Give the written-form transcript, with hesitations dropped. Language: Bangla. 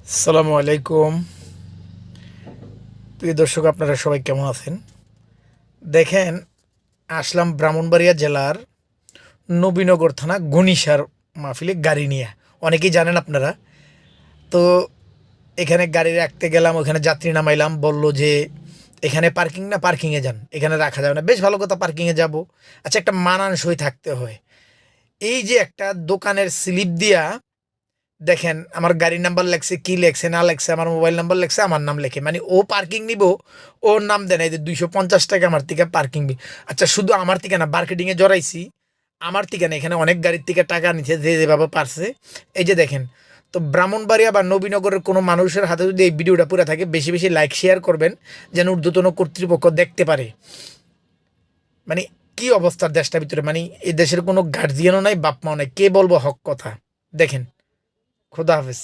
আসসালামু আলাইকুম। প্রিয় দর্শক, আপনারা সবাই কেমন আছেন? দেখেন, আসলাম ব্রাহ্মণবাড়িয়া জেলার নবীনগর থানা গনিশার মাহফিলে গাড়ি নিয়ে। অনেকেই জানেন আপনারা। তো এখানে গাড়ি রাখতে গেলাম, ওখানে যাত্রী নামাইলাম, বলল যে এখানে পার্কিং না, পার্কিংয়ে যান, এখানে রাখা যাবে না। বেশ ভালো কথা, পার্কিংয়ে যাব। আচ্ছা, একটা মানানসই থাকতে হয়। এই যে একটা দোকানের স্লিপ দিয়া দেখেন, আমার গাড়ির নাম্বার লেখছে, কি লেখছে না লেখছে, আমার মোবাইল নাম্বার লেখছে, আমার নাম লেখে, মানে ও পার্কিং নিব, ওর নাম দেন এই যে 250 টাকা আমার থেকে পার্কিং। আচ্ছা, শুধু আমার থেকে না, মার্কেটিংয়ে জড়াইছি, আমার থেকে না, এখানে অনেক গাড়ির থেকে টাকা নিচ্ছে যে যেভাবে পারছে। এই যে দেখেন। তো ব্রাহ্মণবাড়িয়া বা নবীনগরের কোনো মানুষের হাতে যদি এই ভিডিওটা পুরো থাকে, বেশি বেশি লাইক শেয়ার করবেন, যেন ঊর্ধ্বতন কর্তৃপক্ষ দেখতে পারে। মানে কি অবস্থার দেশটার ভিতরে, মানে এই দেশের কোনো গার্জিয়ানও নাই, বাপ মাও নাই, কে বলবো হক কথা। দেখেন। খুদা হাফেজ।